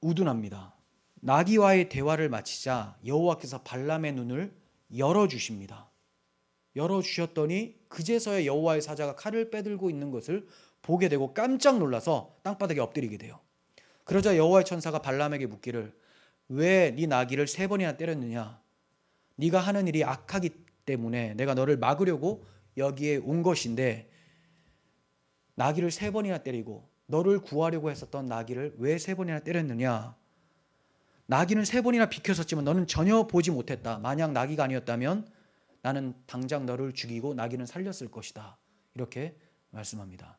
우둔합니다. 나귀와의 대화를 마치자 여호와께서 발람의 눈을 열어주십니다. 열어주셨더니 그제서야 여호와의 사자가 칼을 빼들고 있는 것을 보게 되고 깜짝 놀라서 땅바닥에 엎드리게 돼요. 그러자 여호와의 천사가 발람에게 묻기를 왜 네 나귀를 3번이나 때렸느냐? 네가 하는 일이 악하기 때문에 내가 너를 막으려고 여기에 온 것인데 나귀를 3번이나 때리고 너를 구하려고 했었던 나귀를 왜 3번이나 때렸느냐? 나귀는 3번이나 비켰었지만 너는 전혀 보지 못했다. 만약 나귀가 아니었다면 나는 당장 너를 죽이고 나귀는 살렸을 것이다. 이렇게 말씀합니다.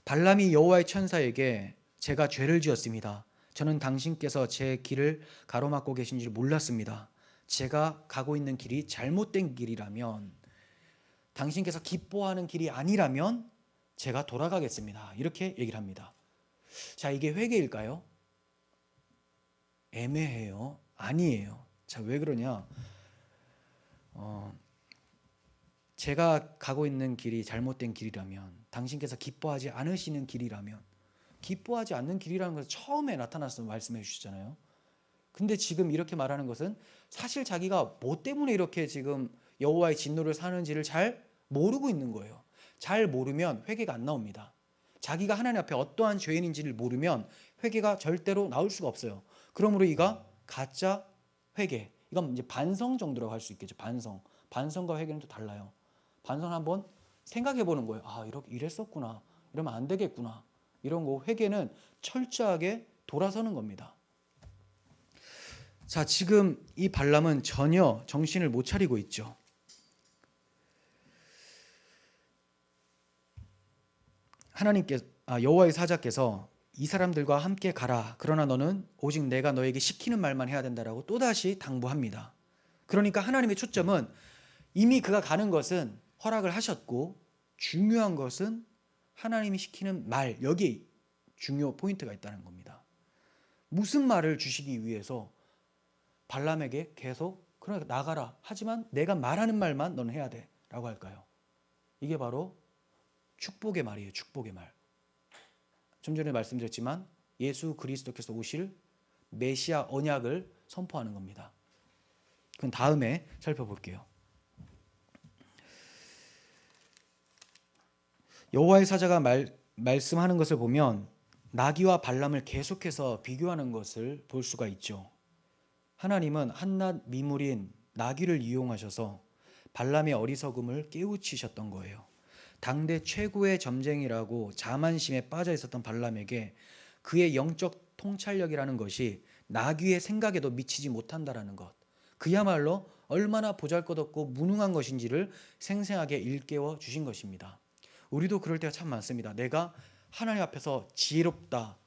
발람이 여호와의 천사에게 제가 죄를 지었습니다. 저는 당신께서 제 길을 가로막고 계신 줄 몰랐습니다. 제가 가고 있는 길이 잘못된 길이라면, 당신께서 기뻐하는 길이 아니라면 제가 돌아가겠습니다. 이렇게 얘기를 합니다. 자, 이게 회개일까요? 애매해요. 아니에요. 자, 왜 그러냐? 제가 가고 있는 길이 잘못된 길이라면, 당신께서 기뻐하지 않으시는 길이라면, 기뻐하지 않는 길이라는 것을 처음에 나타나서 말씀해 주시잖아요. 근데 지금 이렇게 말하는 것은 사실 자기가 뭐 때문에 이렇게 지금 여호와의 진노를 사는지를 잘 모르고 있는 거예요. 잘 모르면 회개가 안 나옵니다. 자기가 하나님 앞에 어떠한 죄인인지를 모르면 회개가 절대로 나올 수가 없어요. 그러므로 이가 가짜 회개, 이건 이제 반성 정도라고 할 수 있겠죠. 반성과 회개는 또 달라요. 반성 한번 생각해 보는 거예요. 아, 이렇게 이랬었구나. 이러면 안 되겠구나. 이런 거. 회개는 철저하게 돌아서는 겁니다. 자, 지금 이 발람은 전혀 정신을 못 차리고 있죠. 여호와의 사자께서 이 사람들과 함께 가라. 그러나 너는 오직 내가 너에게 시키는 말만 해야 된다라고 또다시 당부합니다. 그러니까 하나님의 초점은 이미 그가 가는 것은 허락을 하셨고, 중요한 것은 하나님이 시키는 말, 여기에 중요 포인트가 있다는 겁니다. 무슨 말을 주시기 위해서 발람에게 계속 그러니까 나가라. 하지만 내가 말하는 말만 너는 해야 돼 라고 할까요? 이게 바로 축복의 말이에요. 축복의 말. 좀 전에 말씀드렸지만 예수 그리스도께서 오실 메시아 언약을 선포하는 겁니다. 그건 다음에 살펴볼게요. 여호와의 사자가 말씀하는 것을 보면 나귀와 발람을 계속해서 비교하는 것을 볼 수가 있죠. 하나님은 한낱 미물인 나귀를 이용하셔서 발람의 어리석음을 깨우치셨던 거예요. 당대 최고의 점쟁이라고 자만심에 빠져 있었던 발람에게 그의 영적 통찰력이라는 것이 나귀의 생각에도 미치지 못한다라는 것, 그야말로 얼마나 보잘것없고 무능한 것인지를 생생하게 일깨워 주신 것입니다. 우리도 그럴 때가 참 많습니다. 내가 하나님 앞에서 지혜롭다,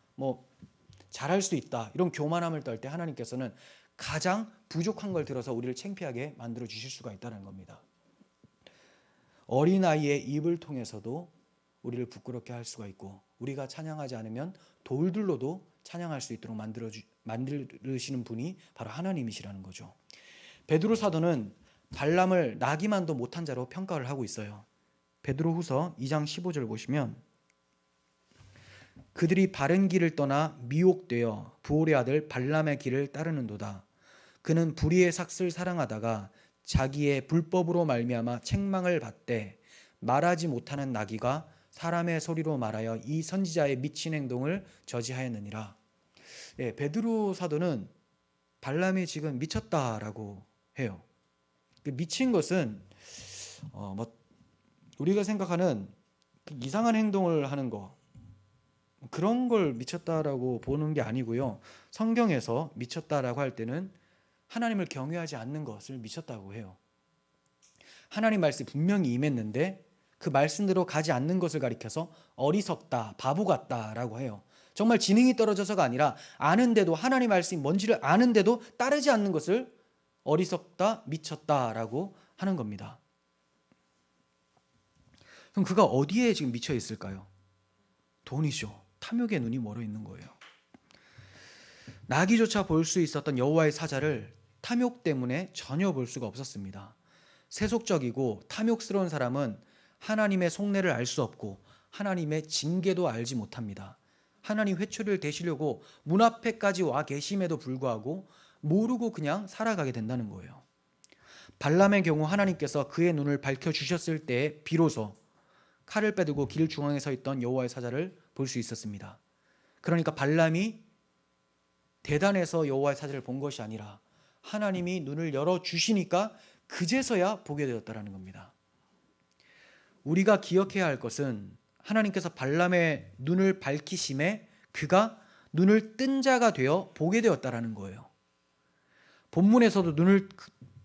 잘할 수 있다, 이런 교만함을 떨 때 하나님께서는 가장 부족한 걸 들어서 우리를 창피하게 만들어 주실 수가 있다는 겁니다. 어린아이의 입을 통해서도 우리를 부끄럽게 할 수가 있고, 우리가 찬양하지 않으면 돌들로도 찬양할 수 있도록 만드시는 분이 바로 하나님이시라는 거죠. 베드로 사도는 발람을 나기만도 못한 자로 평가를 하고 있어요. 베드로후서 2장 15절 보시면 그들이 바른 길을 떠나 미혹되어 부올의 아들 발람의 길을 따르는도다. 그는 불의의 삭슬 사랑하다가 자기의 불법으로 말미암아 책망을 받되 말하지 못하는 나귀가 사람의 소리로 말하여 이 선지자의 미친 행동을 저지하였느니라. 베드로 사도는 발람이 지금 미쳤다라고 해요. 미친 것은 우리가 생각하는 이상한 행동을 하는 거, 그런 걸 미쳤다라고 보는 게 아니고요. 성경에서 미쳤다라고 할 때는 하나님을 경외하지 않는 것을 미쳤다고 해요. 하나님 말씀이 분명히 임했는데 그 말씀대로 가지 않는 것을 가리켜서 어리석다, 바보 같다라고 해요. 정말 지능이 떨어져서가 아니라 아는데도, 하나님 말씀이 뭔지를 아는데도 따르지 않는 것을 어리석다, 미쳤다라고 하는 겁니다. 그럼 그가 어디에 지금 미쳐 있을까요? 돈이죠. 탐욕의 눈이 멀어 있는 거예요. 나기조차 볼 수 있었던 여호와의 사자를 탐욕 때문에 전혀 볼 수가 없었습니다. 세속적이고 탐욕스러운 사람은 하나님의 속내를 알 수 없고 하나님의 징계도 알지 못합니다. 하나님 회초리를 대시려고 문 앞에까지 와 계심에도 불구하고 모르고 그냥 살아가게 된다는 거예요. 발람의 경우 하나님께서 그의 눈을 밝혀주셨을 때에 비로소 칼을 빼들고 길 중앙에 서 있던 여호와의 사자를 볼 수 있었습니다. 그러니까 발람이 대단해서 여호와의 사자를 본 것이 아니라 하나님이 눈을 열어주시니까 그제서야 보게 되었다는 겁니다. 우리가 기억해야 할 것은 하나님께서 발람의 눈을 밝히심에 그가 눈을 뜬 자가 되어 보게 되었다는 거예요. 본문에서도 눈을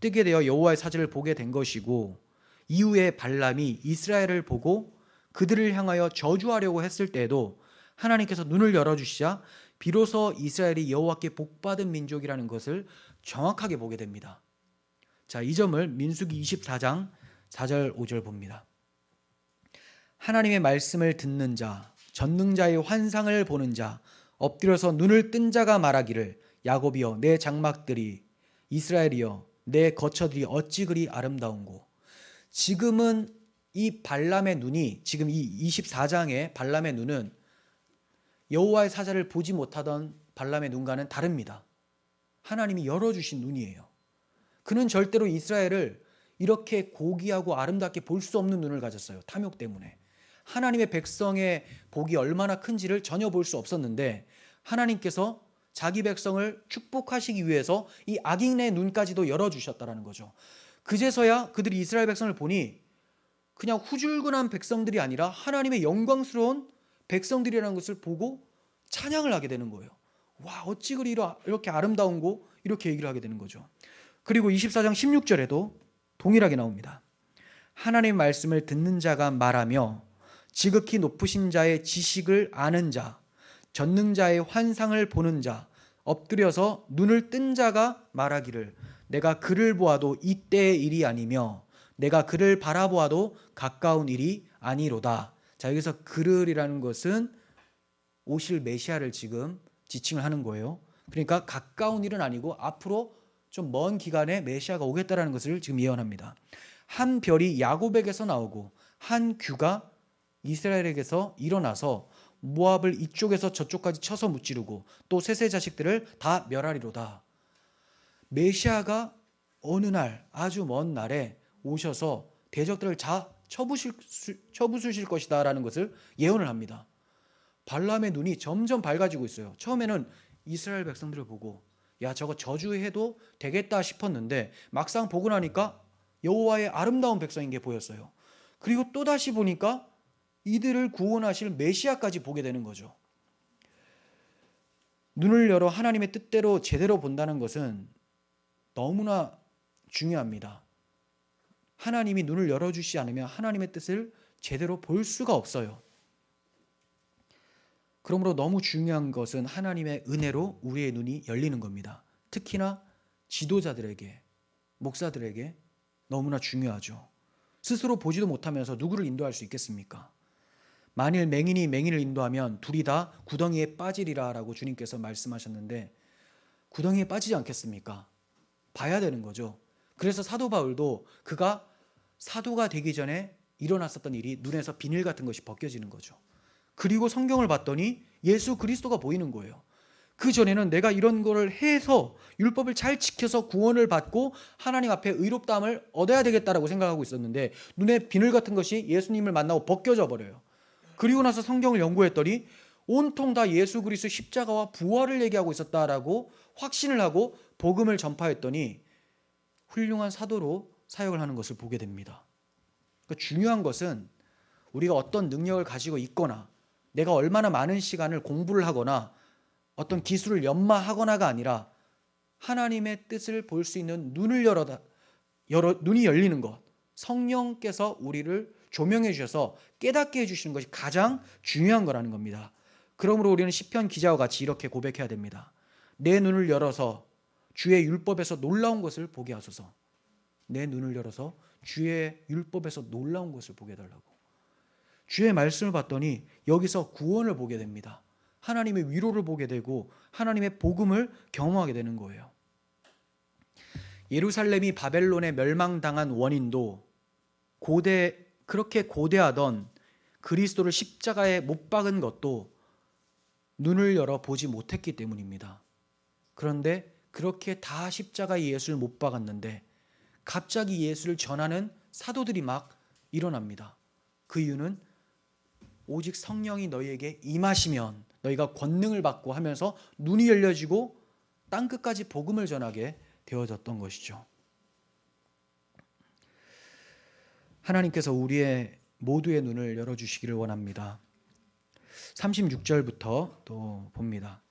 뜨게 되어 여호와의 사자를 보게 된 것이고, 이후에 발람이 이스라엘을 보고 그들을 향하여 저주하려고 했을 때에도 하나님께서 눈을 열어주시자 비로소 이스라엘이 여호와께 복받은 민족이라는 것을 정확하게 보게 됩니다. 자, 이 점을 민수기 24장 4절 5절 봅니다. 하나님의 말씀을 듣는 자, 전능자의 환상을 보는 자, 엎드려서 눈을 뜬 자가 말하기를 야곱이여 내 장막들이, 이스라엘이여 내 거처들이 어찌 그리 아름다운고. 지금은 이 발람의 눈이, 지금 이 24장의 발람의 눈은 여호와의 사자를 보지 못하던 발람의 눈과는 다릅니다. 하나님이 열어주신 눈이에요. 그는 절대로 이스라엘을 이렇게 고귀하고 아름답게 볼 수 없는 눈을 가졌어요. 탐욕 때문에. 하나님의 백성의 복이 얼마나 큰지를 전혀 볼 수 없었는데 하나님께서 자기 백성을 축복하시기 위해서 이 악인의 눈까지도 열어주셨다는 거죠. 그제서야 그들이 이스라엘 백성을 보니 그냥 후줄근한 백성들이 아니라 하나님의 영광스러운 백성들이라는 것을 보고 찬양을 하게 되는 거예요. 와, 어찌 그리 이렇게 아름다운고, 이렇게 얘기를 하게 되는 거죠. 그리고 24장 16절에도 동일하게 나옵니다. 하나님의 말씀을 듣는 자가 말하며 지극히 높으신 자의 지식을 아는 자, 전능자의 환상을 보는 자, 엎드려서 눈을 뜬 자가 말하기를 내가 그를 보아도 이때의 일이 아니며 내가 그를 바라보아도 가까운 일이 아니로다. 자, 여기서 그를이라는 것은 오실 메시아를 지금 지칭을 하는 거예요. 그러니까 가까운 일은 아니고 앞으로 좀 먼 기간에 메시아가 오겠다라는 것을 지금 예언합니다. 한 별이 야곱에게서 나오고 한 규가 이스라엘에게서 일어나서 모압을 이쪽에서 저쪽까지 쳐서 무찌르고 또 셋의 자식들을 다 멸하리로다. 메시아가 어느 날, 아주 먼 날에 오셔서 대적들을 다 쳐부수실 것이다 라는 것을 예언을 합니다. 발람의 눈이 점점 밝아지고 있어요. 처음에는 이스라엘 백성들을 보고 야, 저거 저주해도 되겠다 싶었는데 막상 보고 나니까 여호와의 아름다운 백성인 게 보였어요. 그리고 또다시 보니까 이들을 구원하실 메시아까지 보게 되는 거죠. 눈을 열어 하나님의 뜻대로 제대로 본다는 것은 너무나 중요합니다. 하나님이 눈을 열어주시지 않으면 하나님의 뜻을 제대로 볼 수가 없어요. 그러므로 너무 중요한 것은 하나님의 은혜로 우리의 눈이 열리는 겁니다. 특히나 지도자들에게, 목사들에게 너무나 중요하죠. 스스로 보지도 못하면서 누구를 인도할 수 있겠습니까? 만일 맹인이 맹인을 인도하면 둘이 다 구덩이에 빠지리라 라고 주님께서 말씀하셨는데 구덩이에 빠지지 않겠습니까? 봐야 되는 거죠. 그래서 사도 바울도 그가 사도가 되기 전에 일어났었던 일이 눈에서 비늘 같은 것이 벗겨지는 거죠. 그리고 성경을 봤더니 예수 그리스도가 보이는 거예요. 그 전에는 내가 이런 거를 해서 율법을 잘 지켜서 구원을 받고 하나님 앞에 의롭다함을 얻어야 되겠다라고 생각하고 있었는데 눈에 비늘 같은 것이 예수님을 만나고 벗겨져 버려요. 그리고 나서 성경을 연구했더니 온통 다 예수 그리스도 십자가와 부활을 얘기하고 있었다라고 확신을 하고 복음을 전파했더니 훌륭한 사도로 사역을 하는 것을 보게 됩니다. 그러니까 중요한 것은 우리가 어떤 능력을 가지고 있거나 내가 얼마나 많은 시간을 공부를 하거나 어떤 기술을 연마하거나가 아니라 하나님의 뜻을 볼 수 있는 눈을 눈이 열리는 것, 성령께서 우리를 조명해 주셔서 깨닫게 해주시는 것이 가장 중요한 거라는 겁니다. 그러므로 우리는 시편 기자와 같이 이렇게 고백해야 됩니다. 내 눈을 열어서 주의 율법에서 놀라운 것을 보게 하소서. 내 눈을 열어서 주의 율법에서 놀라운 것을 보게 해달라고. 주의 말씀을 봤더니 여기서 구원을 보게 됩니다. 하나님의 위로를 보게 되고 하나님의 복음을 경험하게 되는 거예요. 예루살렘이 바벨론에 멸망당한 원인도 그렇게 고대하던 그리스도를 십자가에 못 박은 것도 눈을 열어 보지 못했기 때문입니다. 그런데 그렇게 다 십자가에 예수를 못 박았는데 갑자기 예수를 전하는 사도들이 막 일어납니다. 그 이유는 오직 성령이 너희에게 임하시면 너희가 권능을 받고 하면서 눈이 열려지고 땅끝까지 복음을 전하게 되어졌던 것이죠. 하나님께서 우리의 모두의 눈을 열어주시기를 원합니다. 36절부터 또 봅니다.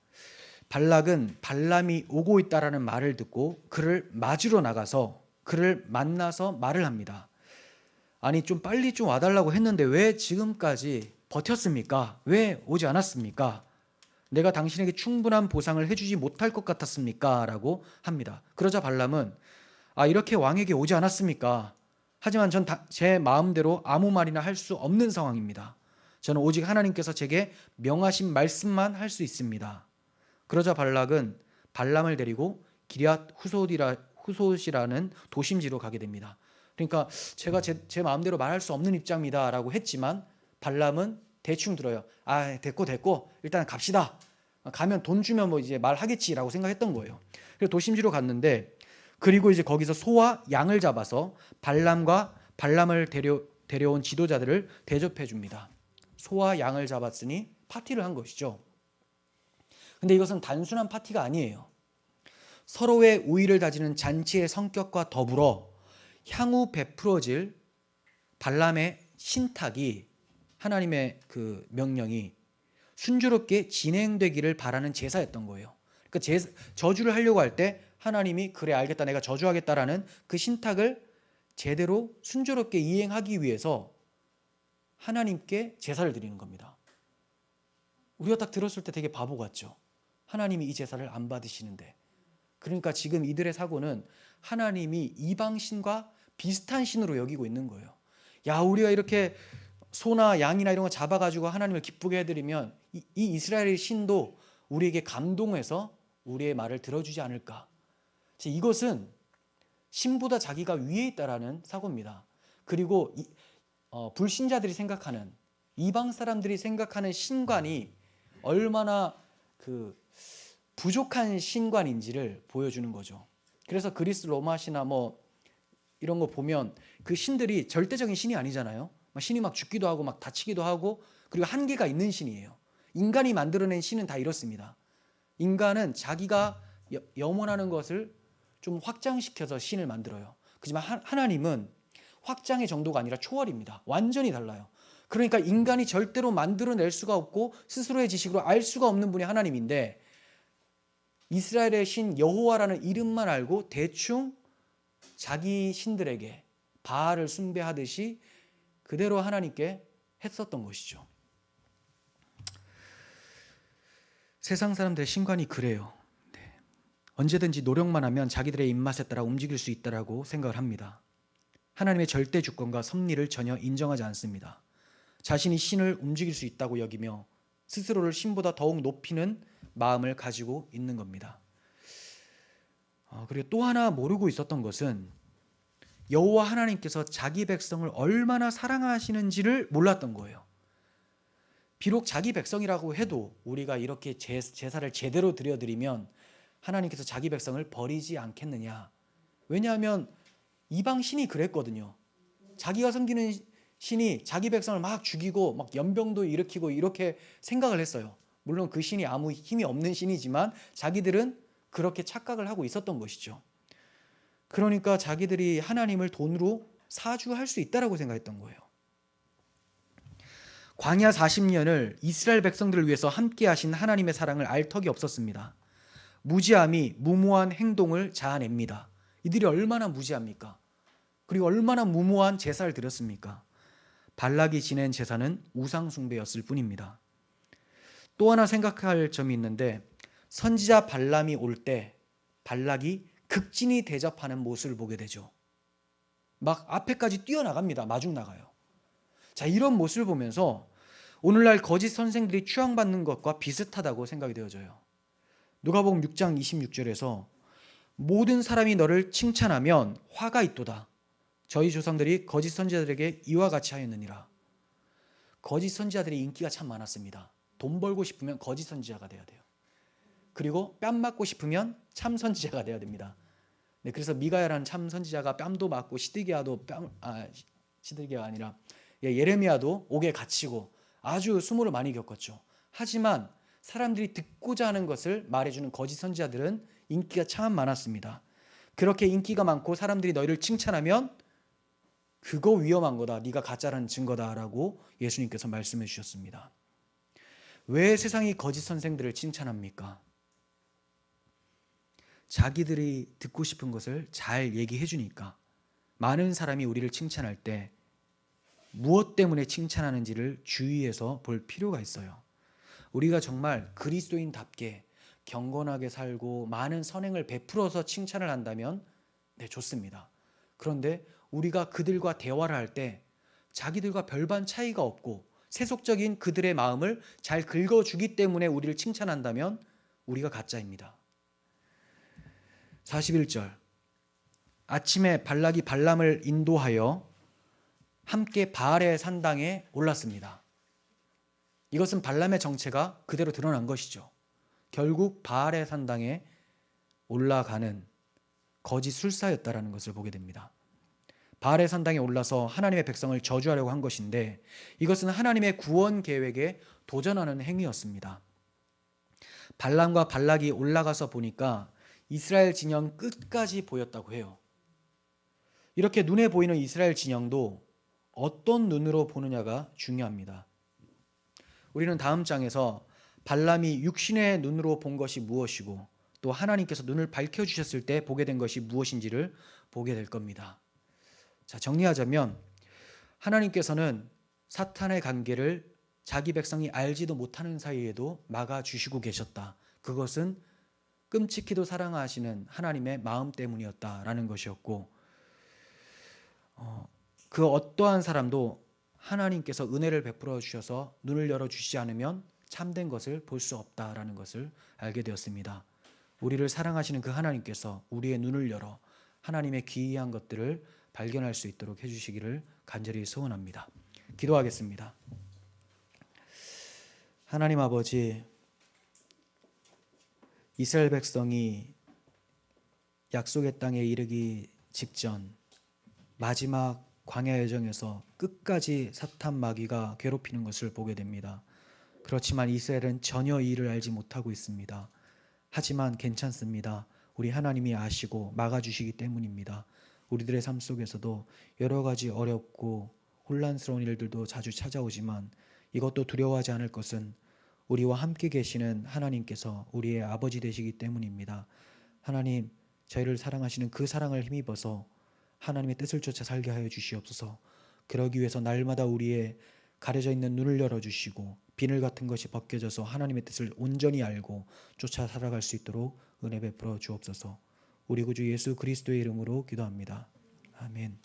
발락은 발람이 오고 있다라는 말을 듣고 그를 맞으러 나가서 그를 만나서 말을 합니다. 아니 좀 빨리 좀 와달라고 했는데 왜 지금까지 버텼습니까? 왜 오지 않았습니까? 내가 당신에게 충분한 보상을 해주지 못할 것 같았습니까? 라고 합니다. 그러자 발람은 이렇게 왕에게 오지 않았습니까? 하지만 전 제 마음대로 아무 말이나 할 수 없는 상황입니다. 저는 오직 하나님께서 제게 명하신 말씀만 할 수 있습니다. 그러자 발락은 발람을 데리고 기럇 후솥이라는 도심지로 가게 됩니다. 그러니까 제가 제 마음대로 말할 수 없는 입장입니다 라고 했지만 발람은 대충 들어요. 됐고 일단 갑시다. 가면 돈 주면 뭐 이제 말하겠지라고 생각했던 거예요. 그래서 도심지로 갔는데 그리고 이제 거기서 소와 양을 잡아서 발람을 데려온 지도자들을 대접해 줍니다. 소와 양을 잡았으니 파티를 한 것이죠. 근데 이것은 단순한 파티가 아니에요. 서로의 우위를 다지는 잔치의 성격과 더불어 향후 베풀어질 발람의 신탁이 하나님의 그 명령이 순조롭게 진행되기를 바라는 제사였던 거예요. 그러니까 저주를 하려고 할 때 하나님이 그래 알겠다 내가 저주하겠다라는 그 신탁을 제대로 순조롭게 이행하기 위해서 하나님께 제사를 드리는 겁니다. 우리가 딱 들었을 때 되게 바보 같죠. 하나님이 이 제사를 안 받으시는데. 그러니까 지금 이들의 사고는 하나님이 이방 신과 비슷한 신으로 여기고 있는 거예요. 우리가 이렇게 소나 양이나 이런 거 잡아가지고 하나님을 기쁘게 해드리면 이 이스라엘의 신도 우리에게 감동해서 우리의 말을 들어주지 않을까. 이것은 신보다 자기가 위에 있다라는 사고입니다. 그리고 불신자들이 생각하는 이방 사람들이 생각하는 신관이 얼마나 부족한 신관인지를 보여주는 거죠. 그래서 그리스 로마시나 뭐 이런 거 보면 그 신들이 절대적인 신이 아니잖아요. 신이 막 죽기도 하고 막 다치기도 하고 그리고 한계가 있는 신이에요. 인간이 만들어낸 신은 다 이렇습니다. 인간은 자기가 염원하는 것을 좀 확장시켜서 신을 만들어요. 그렇지만 하나님은 확장의 정도가 아니라 초월입니다. 완전히 달라요. 그러니까 인간이 절대로 만들어낼 수가 없고 스스로의 지식으로 알 수가 없는 분이 하나님인데 이스라엘의 신 여호와라는 이름만 알고 대충 자기 신들에게 바알을 숭배하듯이 그대로 하나님께 했었던 것이죠. 세상 사람들의 신관이 그래요. 언제든지 노력만 하면 자기들의 입맛에 따라 움직일 수 있다라고 생각을 합니다. 하나님의 절대 주권과 섭리를 전혀 인정하지 않습니다. 자신이 신을 움직일 수 있다고 여기며 스스로를 신보다 더욱 높이는 마음을 가지고 있는 겁니다. 그리고 또 하나 모르고 있었던 것은 여호와 하나님께서 자기 백성을 얼마나 사랑하시는지를 몰랐던 거예요. 비록 자기 백성이라고 해도 우리가 이렇게 제사를 제대로 드려드리면 하나님께서 자기 백성을 버리지 않겠느냐. 왜냐하면 이방 신이 그랬거든요. 자기가 섬기는 신이 자기 백성을 막 죽이고 막 연병도 일으키고 이렇게 생각을 했어요. 물론 그 신이 아무 힘이 없는 신이지만 자기들은 그렇게 착각을 하고 있었던 것이죠. 그러니까 자기들이 하나님을 돈으로 사주할 수 있다라고 생각했던 거예요. 광야 40년을 이스라엘 백성들을 위해서 함께 하신 하나님의 사랑을 알 턱이 없었습니다. 무지함이 무모한 행동을 자아냅니다. 이들이 얼마나 무지합니까? 그리고 얼마나 무모한 제사를 드렸습니까? 발락이 지낸 제사는 우상 숭배였을 뿐입니다. 또 하나 생각할 점이 있는데, 선지자 발람이 올 때 발락이 극진히 대접하는 모습을 보게 되죠. 막 앞에까지 뛰어나갑니다. 마중 나가요. 자, 이런 모습을 보면서 오늘날 거짓 선생들이 추앙받는 것과 비슷하다고 생각이 되어져요. 누가복음 6장 26절에서 모든 사람이 너를 칭찬하면 화가 있도다. 저희 조상들이 거짓 선지자들에게 이와 같이 하였느니라. 거짓 선지자들의 인기가 참 많았습니다. 돈 벌고 싶으면 거짓 선지자가 돼야 돼요. 그리고 뺨 맞고 싶으면 참 선지자가 돼야 됩니다. 네, 그래서 미가야라는 참 선지자가 뺨도 맞고 시드기야가 아니라 예레미야도 옥에 갇히고 아주 수모를 많이 겪었죠. 하지만 사람들이 듣고자 하는 것을 말해주는 거짓 선지자들은 인기가 참 많았습니다. 그렇게 인기가 많고 사람들이 너희를 칭찬하면 그거 위험한 거다. 네가 가짜라는 증거다라고 예수님께서 말씀해 주셨습니다. 왜 세상이 거짓 선생들을 칭찬합니까? 자기들이 듣고 싶은 것을 잘 얘기해 주니까. 많은 사람이 우리를 칭찬할 때 무엇 때문에 칭찬하는지를 주의해서 볼 필요가 있어요. 우리가 정말 그리스도인답게 경건하게 살고 많은 선행을 베풀어서 칭찬을 한다면 네, 좋습니다. 그런데 우리가 그들과 대화를 할 때 자기들과 별반 차이가 없고 세속적인 그들의 마음을 잘 긁어주기 때문에 우리를 칭찬한다면 우리가 가짜입니다. 41절, 아침에 발락이 발람을 인도하여 함께 바알의 산당에 올랐습니다. 이것은 발람의 정체가 그대로 드러난 것이죠. 결국 바알의 산당에 올라가는 거짓 술사였다라는 것을 보게 됩니다. 바알의 산당에 올라서 하나님의 백성을 저주하려고 한 것인데, 이것은 하나님의 구원 계획에 도전하는 행위였습니다. 발람과 발락이 올라가서 보니까 이스라엘 진영 끝까지 보였다고 해요. 이렇게 눈에 보이는 이스라엘 진영도 어떤 눈으로 보느냐가 중요합니다. 우리는 다음 장에서 발람이 육신의 눈으로 본 것이 무엇이고 또 하나님께서 눈을 밝혀주셨을 때 보게 된 것이 무엇인지를 보게 될 겁니다. 자, 정리하자면 하나님께서는 사탄의 관계를 자기 백성이 알지도 못하는 사이에도 막아주시고 계셨다. 그것은 끔찍히도 사랑하시는 하나님의 마음 때문이었다라는 것이었고, 그 어떠한 사람도 하나님께서 은혜를 베풀어 주셔서 눈을 열어주시지 않으면 참된 것을 볼 수 없다라는 것을 알게 되었습니다. 우리를 사랑하시는 그 하나님께서 우리의 눈을 열어 하나님의 기이한 것들을 발견할 수 있도록 해주시기를 간절히 소원합니다. 기도하겠습니다. 하나님 아버지, 이스라엘 백성이 약속의 땅에 이르기 직전 마지막 광야 여정에서 끝까지 사탄 마귀가 괴롭히는 것을 보게 됩니다. 그렇지만 이스라엘은 전혀 이 일을 알지 못하고 있습니다. 하지만 괜찮습니다. 우리 하나님이 아시고 막아주시기 때문입니다. 우리들의 삶 속에서도 여러 가지 어렵고 혼란스러운 일들도 자주 찾아오지만 이것도 두려워하지 않을 것은 우리와 함께 계시는 하나님께서 우리의 아버지 되시기 때문입니다. 하나님, 저희를 사랑하시는 그 사랑을 힘입어서 하나님의 뜻을 쫓아 살게 하여 주시옵소서. 그러기 위해서 날마다 우리의 가려져 있는 눈을 열어주시고 비늘 같은 것이 벗겨져서 하나님의 뜻을 온전히 알고 쫓아 살아갈 수 있도록 은혜 베풀어 주옵소서. 우리 구주 예수 그리스도의 이름으로 기도합니다. 아멘.